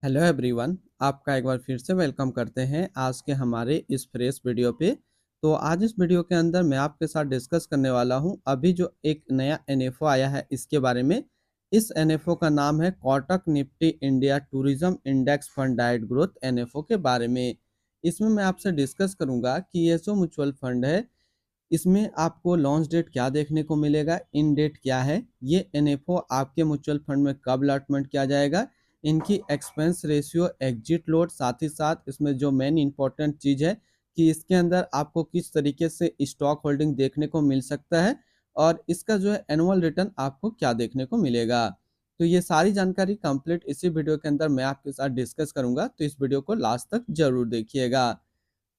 Hello everyone, आपका एक बार फिर से वेलकम करते हैं आज के हमारे इस फ्रेश वीडियो पे। तो आज इस वीडियो के अंदर मैं आपके साथ डिस्कस करने वाला हूं अभी जो एक नया एनएफओ आया है इसके बारे में। इस एनएफओ का नाम है Kotak Nifty India tourism index fund diet growth NFO के बारे में। इसमें मैं आपसे डिस्कस करूंगा कि ये जो म्यूचुअल फंड है इसमें आपको लॉन्च डेट क्या देखने को मिलेगा, इन डेट क्या है, ये एनएफओ आपके म्यूचुअल फंड में कब अलॉटमेंट किया जाएगा, इनकी एक्सपेंस रेशियो, एग्जिट लोड, साथ ही साथ इसमें जो मेन इंपॉर्टेंट चीज़ है कि इसके अंदर आपको किस तरीके से स्टॉक होल्डिंग देखने को मिल सकता है और इसका जो है एनुअल रिटर्न आपको क्या देखने को मिलेगा। तो ये सारी जानकारी कंप्लीट इसी वीडियो के अंदर मैं आपके साथ डिस्कस करूंगा, तो इस वीडियो को लास्ट तक जरूर देखिएगा।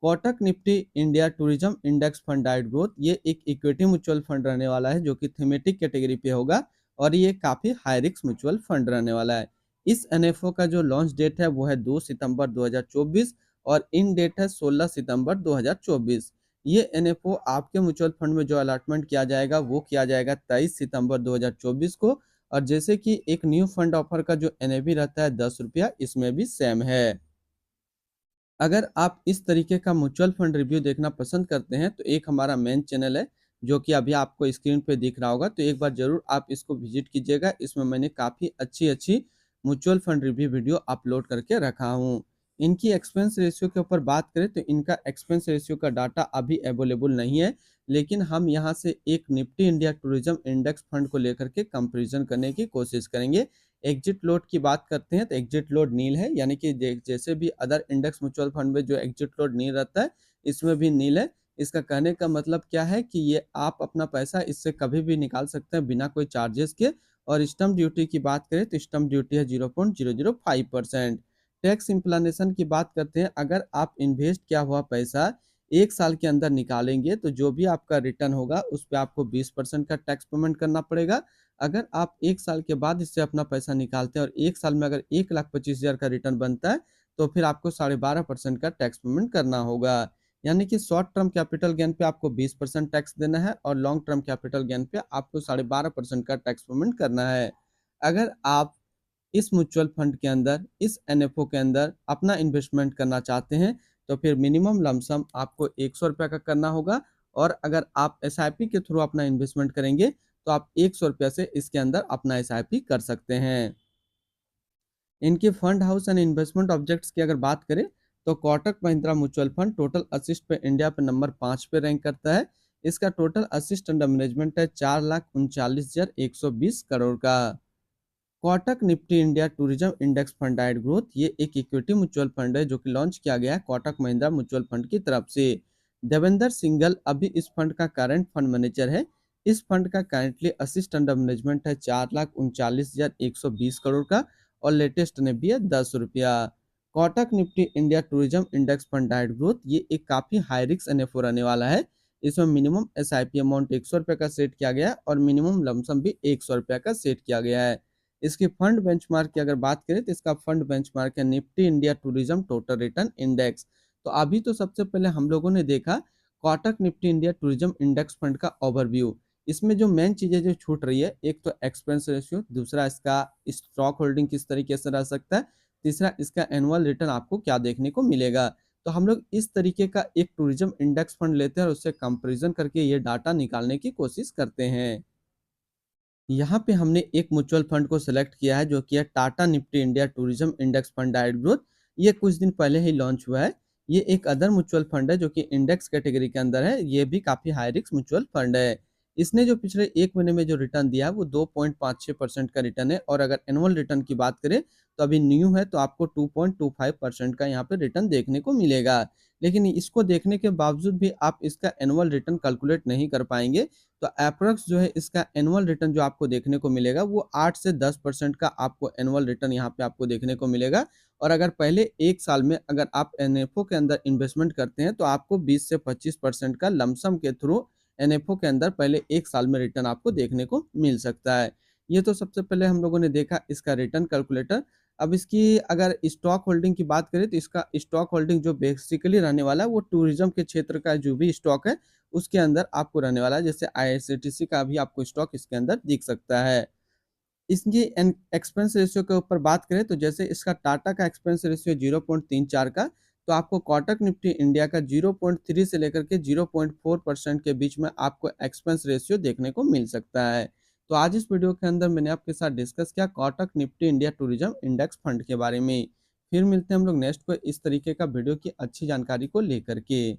Kotak Nifty India tourism index fund diet growth ये एक इक्विटी म्यूचुअल फंड रहने वाला है जो कि थीमेटिक कैटेगरी पे होगा और ये काफी हाई रिस्क म्यूचुअल फंड रहने वाला है। इस एनएफओ का जो लॉन्च डेट है वो है 2 सितंबर 2024 और इन डेट है 16 सितंबर 2024। ये एनएफओ आपके म्यूचुअल फंड में जो अलॉटमेंट किया जाएगा वो किया जाएगा 23 सितंबर 2024 को। और जैसे कि एक न्यू फंड ऑफर का जो एनएवी रहता है 10 रुपया, इसमें भी सेम है। अगर आप इस तरीके का म्यूचुअल फंड रिव्यू देखना पसंद करते हैं तो एक हमारा मेन चैनल है जो कि अभी आपको स्क्रीन पे दिख रहा होगा, तो एक बार जरूर आप इसको विजिट कीजिएगा। इसमें मैंने काफ़ी अच्छी अच्छी mutual fund review video upload करके रखा हूँ। इनकी एक्सपेंस रेशियो के ऊपर बात करें तो इनका एक्सपेंस रेशियो का डाटा अभी अवेलेबल नहीं है, लेकिन हम यहाँ से एक Nifty India tourism index fund को लेकर के कंपेरिजन करने की कोशिश करेंगे। एग्जिट लोड की बात करते हैं तो एग्जिट लोड नील है, यानी कि जैसे भी अदर इंडेक्स म्यूचुअल फंड में जो एग्जिट लोड नील रहता है इसमें भी नील है। इसका कहने का मतलब क्या है कि ये आप अपना पैसा इससे कभी भी निकाल सकते हैं बिना कोई चार्जेस के। और स्टम्प ड्यूटी की बात करें तो स्टम्प ड्यूटी है 0.005%। टैक्स इम्प्लानेशन की बात करते हैं, अगर आप इन्वेस्ट किया हुआ पैसा एक साल के अंदर निकालेंगे तो जो भी आपका रिटर्न होगा उस पर आपको 20% का टैक्स पेमेंट करना पड़ेगा। अगर आप एक साल के बाद इससे अपना पैसा निकालते हैं और एक साल में अगर 1,25,000 का रिटर्न बनता है तो फिर आपको 12.5% का टैक्स पेमेंट करना होगा। यानी कि शॉर्ट टर्म कैपिटल गेन पे आपको 20% टैक्स देना है और लॉन्ग टर्म कैपिटल गेन पे आपको 12.5% का टैक्स पेमेंट करना है। अगर आप इस म्यूचुअल फंड के अंदर, इस एनएफओ के अंदर अपना इन्वेस्टमेंट करना चाहते हैं तो फिर मिनिमम लमसम आपको 100 रुपये का करना होगा। और अगर आप एसआईपी के थ्रू अपना इन्वेस्टमेंट करेंगे तो आप 100 रुपये से इसके अंदर अपना एसआईपी कर सकते हैं। इनके fund house and investment objects की अगर बात करें तो Kotak Mahindra mutual fund total assist पे इंडिया पे नंबर 5 पे रैंक करता है। इसका टोटल असिस्ट अंडर मैनेजमेंट है 4,39,120 करोड़ का। Kotak Nifty India tourism index fund diet growth ये एक इक्विटी म्यूचुअल फंड है जो कि लॉन्च किया गया है कोटक महिंद्रा म्यूचुअल फंड की तरफ से। देवेंद्र सिंघल अभी इस फंड का करंट फंड मैनेजर है। इस फंड का करंटली असिस्ट अंडर मैनेजमेंट है 4,39,120 करोड़ का और लेटेस्ट ने भी है 10 रुपया। Kotak Nifty India tourism index fund diet growth ये एक काफी हाई रिस्क एनएफओ रहने वाला है। इसमें मिनिमम एसआईपी अमाउंट 100 रुपये का सेट किया गया है और मिनिमम लमसम भी 100 रुपये का सेट किया गया है। इसकी फंड बेंचमार्क की अगर बात करें तो इसका फंड बेंचमार्क है Nifty India tourism total return index. तो अभी तो सबसे पहले हम लोगों ने देखा Kotak Nifty India tourism index fund का ओवरव्यू। इसमें जो मेन चीजें जो छूट रही है, एक तो एक्सपेंस रेशियो, दूसरा इसका स्टॉक होल्डिंग किस तरीके से रह सकता है, तीसरा इसका एनुअल रिटर्न आपको क्या देखने को मिलेगा। तो हम लोग इस तरीके का एक टूरिज्म इंडेक्स फंड लेते हैं और उससे कंपेरिजन करके ये डाटा निकालने की कोशिश करते हैं। यहाँ पे हमने एक म्यूचुअल फंड को सिलेक्ट किया है जो कि है Tata Nifty India tourism index fund diet growth. ये कुछ दिन पहले ही लॉन्च हुआ है। ये एक अदर म्यूचुअल फंड है जो कि इंडेक्स कैटेगरी के अंदर है। ये भी काफी हाई रिस्क म्यूचुअल फंड है। इसने जो पिछले एक महीने में जो रिटर्न दिया है वो 2.56% का रिटर्न है और अगर एनुअल रिटर्न की बात करें तो अभी न्यू है तो आपको 2.25% का यहाँ पे रिटर्न देखने को मिलेगा। लेकिन इसको देखने के बावजूद भी आप इसका एनुअल रिटर्न कैलकुलेट नहीं कर पाएंगे। तो अप्रोक्स जो है इसका एनुअल रिटर्न जो आपको देखने को मिलेगा वो 8 से 10% का आपको एनुअल रिटर्न यहाँ पे आपको देखने को मिलेगा। और अगर पहले एक साल में अगर आप एनएफओ के अंदर इन्वेस्टमेंट करते हैं तो आपको 20 से 25% का लमसम के थ्रू एनएफओ के अंदर पहले एक साल में रिटर्न आपको देखने को मिल सकता है। ये तो सबसे पहले हम लोगों ने देखा इसका रिटर्न कैलकुलेटर। अब इसकी अगर स्टॉक होल्डिंग की बात करें तो इसका स्टॉक होल्डिंग जो बेसिकली रहने वाला है वो टूरिज्म के क्षेत्र का जो भी स्टॉक है उसके अंदर आपको रहने वाला है। जैसे आईआरसीटीसी का भी आपको स्टॉक इसके अंदर दिख सकता है। इसकी एक्सपेंस रेशियो के ऊपर बात करें तो जैसे इसका टाटा का एक्सपेंस रेशियो 0.34 का, तो आपको कोटक निफ्टी इंडिया का 0.3 से लेकर के 0.4% के बीच में आपको एक्सपेंस रेशियो देखने को मिल सकता है। तो आज इस वीडियो के अंदर मैंने आपके साथ डिस्कस किया Kotak Nifty India tourism index fund के बारे में। फिर मिलते हैं हम लोग नेक्स्ट को इस तरीके का वीडियो की अच्छी जानकारी को लेकर के।